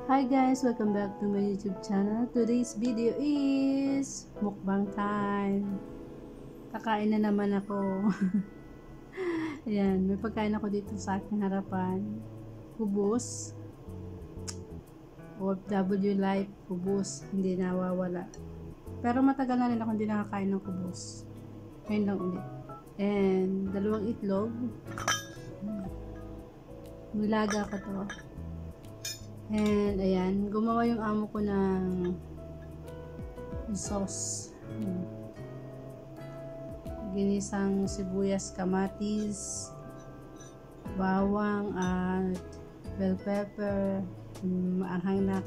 Hi guys, welcome back to my YouTube channel. Today's video is mukbang time. Kakain na naman ako. Ayan, may pagkain ako dito sa aking harapan. Kubos. OFW life, kubos. Hindi nawawala. Pero matagal na rin ako hindi nakakain ng kubos. Ngayon lang ulit. And dalawang itlog. Nilaga ko to. And ayan, gumawa yung amo ko ng sauce. Ginisang sibuyas, kamatis, bawang at bell pepper, maanghang na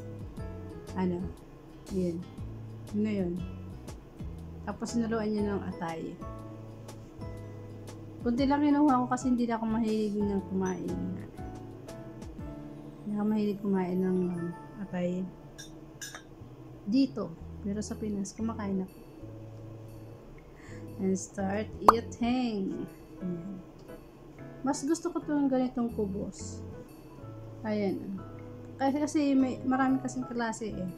yun. Yun na yun. Tapos sinaluan niya ng atay. Kunti lang kinuha ko kasi hindi na ako mahilig ng kumain. Hindi ako mahilig kumain ng atay dito. Pero sa Pinas, kumakain ako. And start eating. Mas gusto ko itong ganitong kubos. Ayan. Kasi marami kasing klase eh.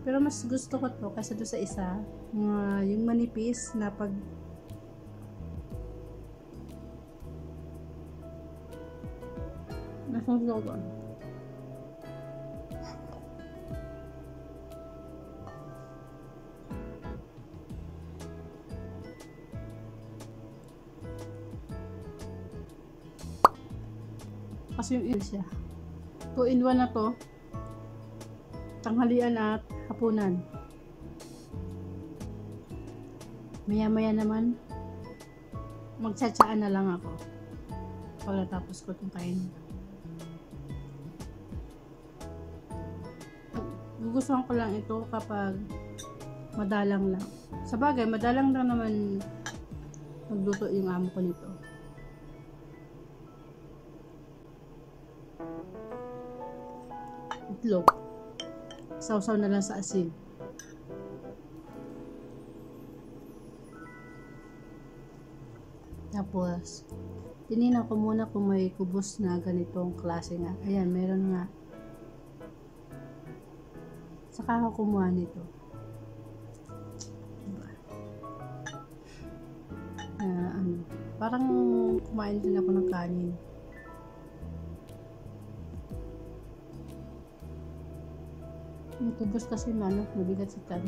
Pero mas gusto ko to kasi doon sa isa. Yung manipis na pag nasusunod ko. Kasi yung siya 2-in-1 na to, tanghalian at hapunan. Maya maya naman magtsatsaan na lang ako pagkatapos ko itong kain. Gugustuhan ko lang ito kapag madalang lang. Sa bagay, madalang lang naman magluto yung amo ko nito. Itlog. Sausaw na lang sa asin. Tapos, tinignan ko muna kung may kubos na ganitong klase nga. Ayan, meron nga. Saka ako kumuha nito. Diba? Parang kumain din ako ng kanin. Yung kubos kasi mabigat sa tiyan.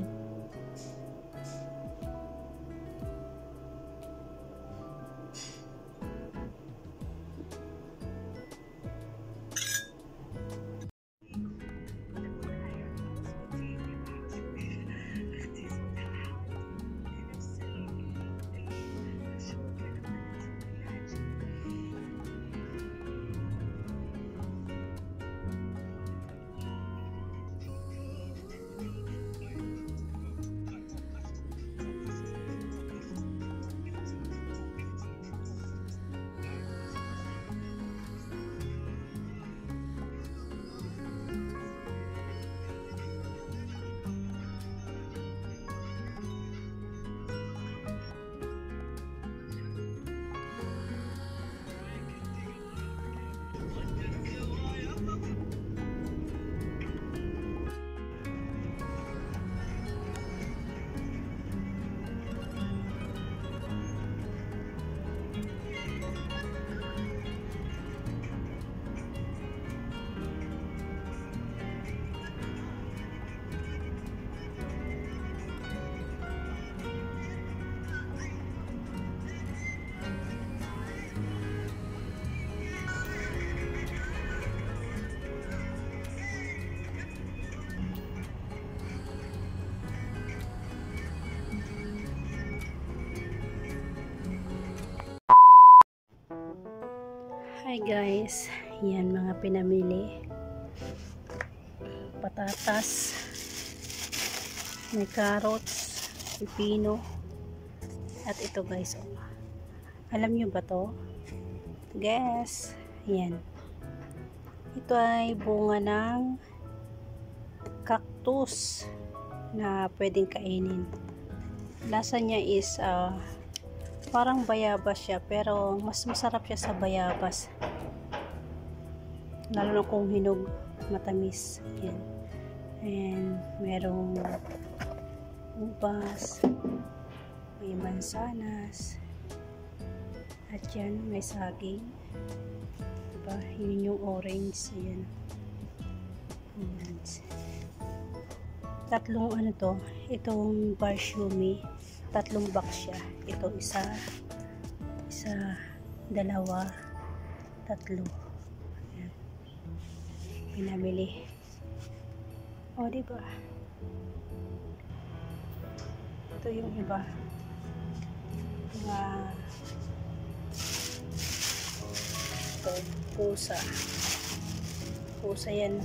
Hi guys, yan mga pinamili. Patatas, may carrots, pipino, at ito guys, alam nyo ba to? Guess, yan. Ito ay bunga ng cactus na pwedeng kainin. Lasa niya is parang bayabas siya, pero mas masarap siya sa bayabas, lalo na kung hinog. matamis. Yan. And merong ubas, may mansanas, at yan, may saging. Diba? Yun yung orange. Yan. Ayan. Tatlong ano to, itong barshumi, tatlong box siya. Ito isa, dalawa, tatlo. Ayan. Pinamili. O, diba? Ito yung iba. Mga ito, pusa. Pusa yan.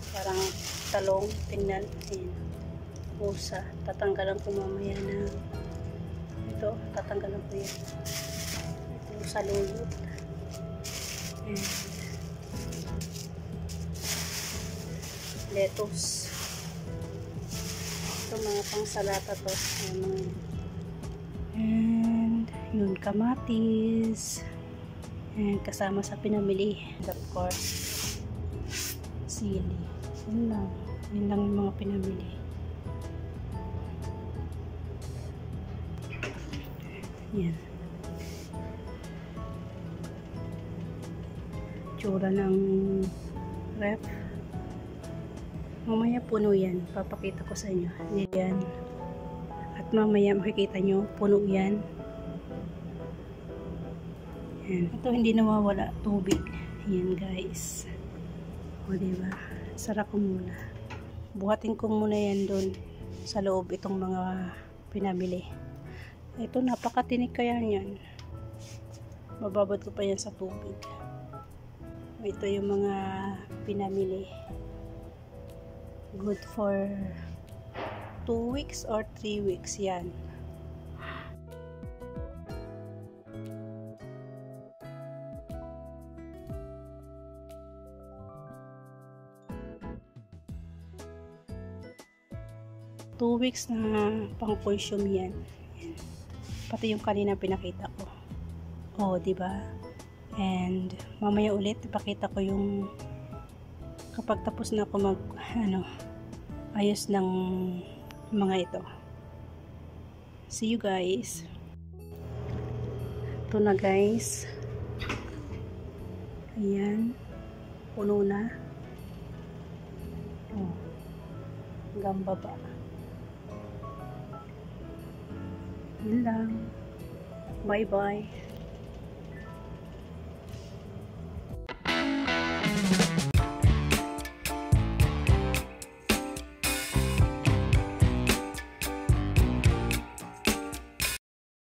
Parang talong, tingnan. Ayan. Pusa. Tatanggalan ko mamaya na ito. Tatanggalan ko yan. Ito sa lulot. Ayan. Lettuce. Ito mga pang salata to. Ayan. And yun, kamatis. And kasama sa pinamili. Of course, sili. Yun lang yung mga pinamili. Yan. Tsura ng ref. Mamaya puno yan. Papakita ko sa inyo. Yan. At mamaya makikita nyo, puno yan. Yan. Ito hindi nawawala tubig. Yan guys. O diba? Sarap ko muna. Buhatin ko muna yan doon sa loob itong mga pinamili. Ito napakatinik kaya yan. Bababad ko pa yan sa tubig. Ito yung mga pinamili. Good for 2 weeks or 3 weeks yan. Two weeks na pang-consume yan. Pati yung kanina pinakita ko. Oh, di ba? And mamaya ulit ipakita ko yung kapag tapos na ako ayos ng mga ito. See you guys. Ito na guys. Ayan. Puno na. Oh. Hanggang baba. Yun lang. Bye bye.